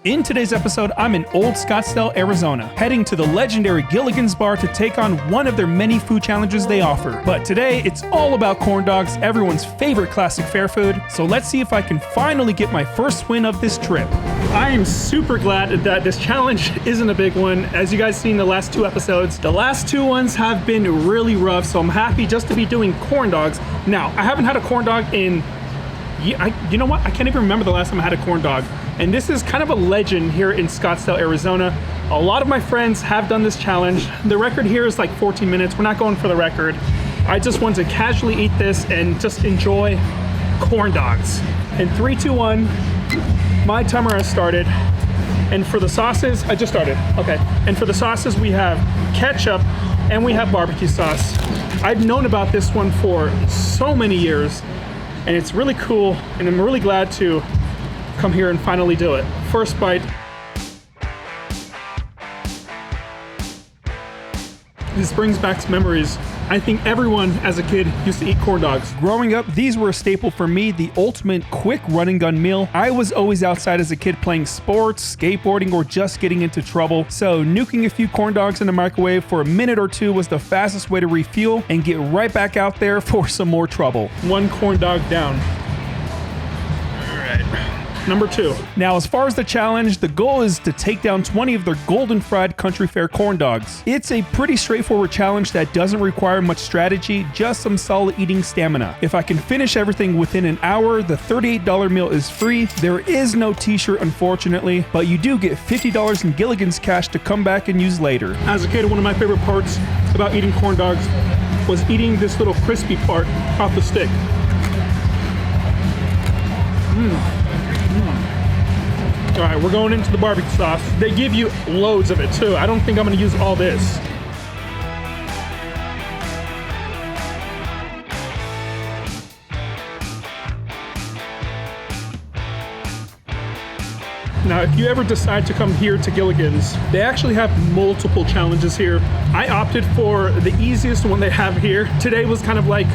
In today's episode, I'm in Old Scottsdale, Arizona, heading to the legendary Gilligan's bar to take on one of their many food challenges they offer. But today, it's all about corn dogs, everyone's favorite classic fair food, so let's see if I can finally get my first win of this trip. I am super glad that this challenge isn't a big one. As you guys seen in the last two episodes, the last two ones have been really rough, so I'm happy just to be doing corn dogs. Now, I haven't had a corn dog in, you know what? I can't even remember the last time I had a corn dog. And this is kind of a legend here in Scottsdale, Arizona. A lot of my friends have done this challenge. The record here is like 14 minutes. We're not going for the record. I just want to casually eat this and just enjoy corn dogs. In 3, 2, 1, my timer has started. And for the sauces, I just started, okay. And for the sauces, we have ketchup and we have barbecue sauce. I've known about this one for so many years, and it's really cool, and I'm really glad to come here and finally do it. First bite. This brings back memories. I think everyone as a kid used to eat corn dogs. Growing up, these were a staple for me, the ultimate quick run and gun meal. I was always outside as a kid playing sports, skateboarding, or just getting into trouble. So nuking a few corn dogs in the microwave for a minute or two was the fastest way to refuel and get right back out there for some more trouble. One corn dog down. Number 2. Now, as far as the challenge, the goal is to take down 20 of their golden fried country fair corn dogs. It's a pretty straightforward challenge that doesn't require much strategy, just some solid eating stamina. If I can finish everything within an hour, the $38 meal is free. There is no t-shirt, unfortunately, but you do get $50 in Gilligan's cash to come back and use later. As a kid, one of my favorite parts about eating corn dogs was eating this little crispy part off the stick. All right, we're going into the barbecue sauce. They give you loads of it too. I don't think I'm gonna use all this. Now, if you ever decide to come here to Gilligan's, they actually have multiple challenges here. I opted for the easiest one they have here. Today was kind of like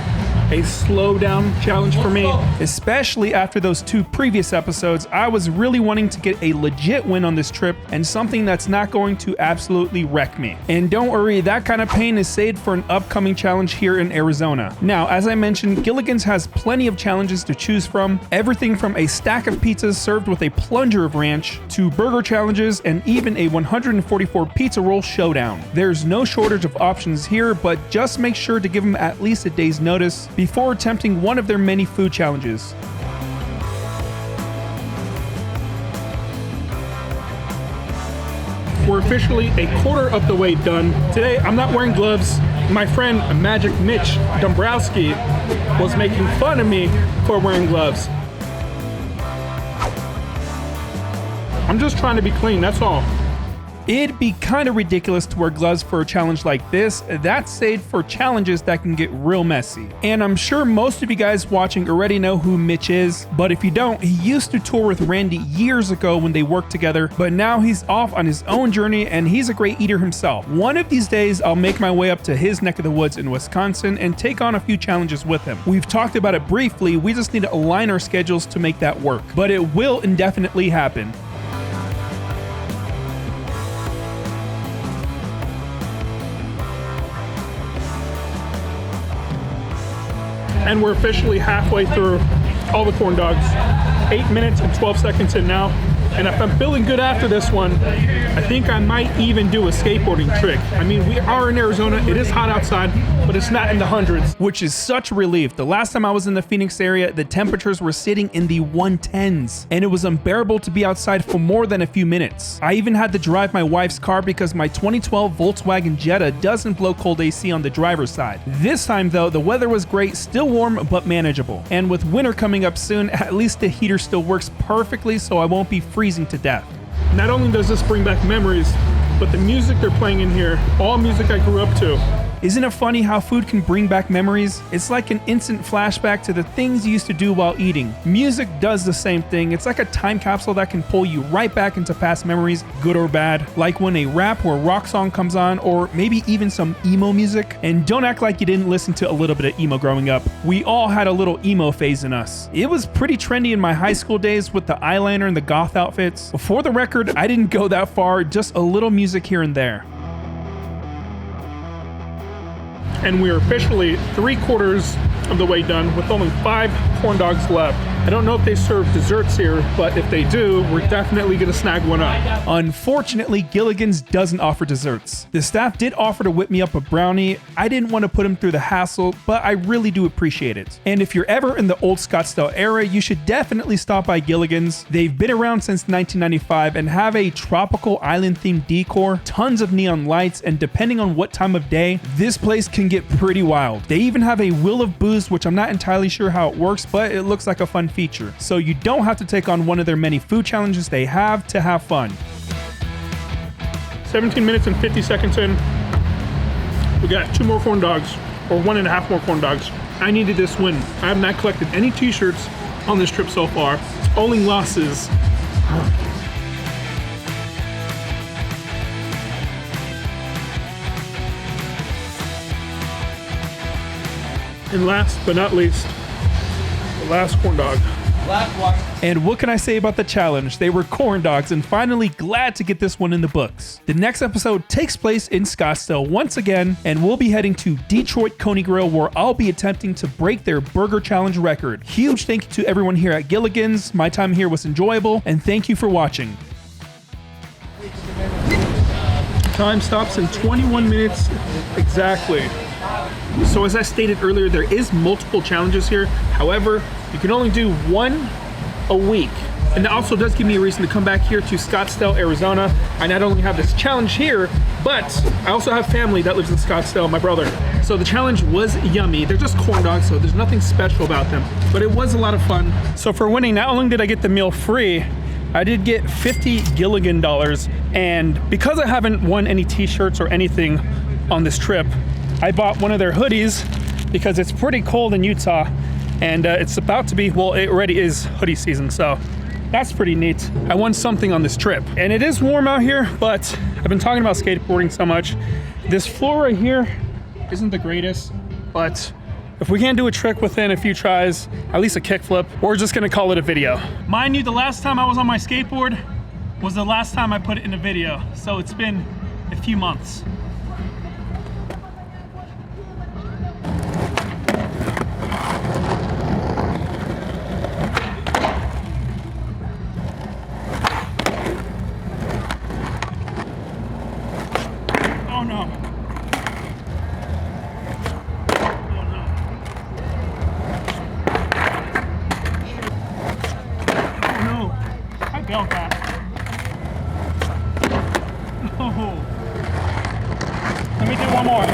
a slow down challenge for me. Especially after those 2 previous episodes, I was really wanting to get a legit win on this trip and something that's not going to absolutely wreck me. And don't worry, that kind of pain is saved for an upcoming challenge here in Arizona. Now, as I mentioned, Gilligan's has plenty of challenges to choose from. Everything from a stack of pizzas served with a plunger of ranch to burger challenges and even a 144 pizza roll showdown. There's no shortage of options here, but just make sure to give them at least a day's notice before attempting one of their many food challenges. We're officially a quarter of the way done. Today, I'm not wearing gloves. My friend Magic Mitch Dombrowski was making fun of me for wearing gloves. I'm just trying to be clean, that's all. It'd be kind of ridiculous to wear gloves for a challenge like this. That's saved for challenges that can get real messy. And I'm sure most of you guys watching already know who Mitch is, but if you don't, he used to tour with Randy years ago when they worked together, but now he's off on his own journey and he's a great eater himself. One of these days, I'll make my way up to his neck of the woods in Wisconsin and take on a few challenges with him. We've talked about it briefly, we just need to align our schedules to make that work, but it will indefinitely happen. And we're officially halfway through all the corn dogs. 8 minutes and 12 seconds in now. And if I'm feeling good after this one, I think I might even do a skateboarding trick. I mean, we are in Arizona, it is hot outside, but it's not in the hundreds. Which is such a relief. The last time I was in the Phoenix area, the temperatures were sitting in the 110s, and it was unbearable to be outside for more than a few minutes. I even had to drive my wife's car because my 2012 Volkswagen Jetta doesn't blow cold AC on the driver's side. This time though, the weather was great, still warm but manageable. And with winter coming up soon, at least the heater still works perfectly so I won't be freezing to death. Not only does this bring back memories, but the music they're playing in here, all music I grew up to. Isn't it funny how food can bring back memories? It's like an instant flashback to the things you used to do while eating. Music does the same thing. It's like a time capsule that can pull you right back into past memories, good or bad. Like when a rap or rock song comes on, or maybe even some emo music. And don't act like you didn't listen to a little bit of emo growing up. We all had a little emo phase in us. It was pretty trendy in my high school days with the eyeliner and the goth outfits. For the record, I didn't go that far, just a little music here and there. And we are officially 3/4 of the way done with only 5 corn dogs left. I don't know if they serve desserts here, but if they do, we're definitely gonna snag one up. Unfortunately, Gilligan's doesn't offer desserts. The staff did offer to whip me up a brownie. I didn't want to put them through the hassle, but I really do appreciate it. And if you're ever in the Old Scottsdale area, you should definitely stop by Gilligan's. They've been around since 1995 and have a tropical island themed decor, tons of neon lights, and depending on what time of day, this place can get pretty wild. They even have a wheel of booze, which I'm not entirely sure how it works, but it looks like a fun feature. So you don't have to take on one of their many food challenges they have to have fun. 17 minutes and 50 seconds in. We got 2 more corn dogs, or 1.5 more corn dogs. I needed this win. I have not collected any t-shirts on this trip so far. Only losses. And last but not least, the last corn dog. And what can I say about the challenge? They were corn dogs, and finally glad to get this one in the books. The next episode takes place in Scottsdale once again, and we'll be heading to Detroit Coney Grill, where I'll be attempting to break their burger challenge record. Huge thank you to everyone here at Gilligan's. My time here was enjoyable, and thank you for watching. Time stops in 21 minutes exactly. So as I stated earlier, there is multiple challenges here. However, you can only do 1 a week. And that also does give me a reason to come back here to Scottsdale, Arizona. I not only have this challenge here, but I also have family that lives in Scottsdale, my brother. So the challenge was yummy. They're just corn dogs, so there's nothing special about them, but it was a lot of fun. So for winning, not only did I get the meal free, I did get 50 Gilligan dollars. And because I haven't won any t-shirts or anything on this trip, I bought one of their hoodies because it's pretty cold in Utah, and it's about to be, well, it already is hoodie season, so that's pretty neat. I won something on this trip. And it is warm out here, but I've been talking about skateboarding so much. This floor right here isn't the greatest, but if we can't do a trick within a few tries, at least a kickflip, we're just gonna call it a video. Mind you, the last time I was on my skateboard was the last time I put it in a video, so it's been a few months. Oh no. Oh no. Oh no. I bailed that. No. Let me do one more.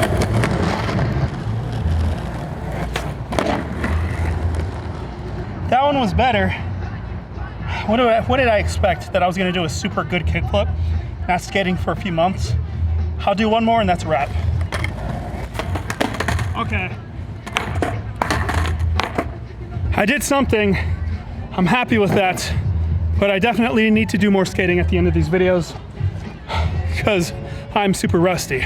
That one was better. What did I expect? That I was gonna do a super good kickflip, not skating for a few months. I'll do one more and that's a wrap. Okay. I did something. I'm happy with that, but I definitely need to do more skating at the end of these videos because I'm super rusty.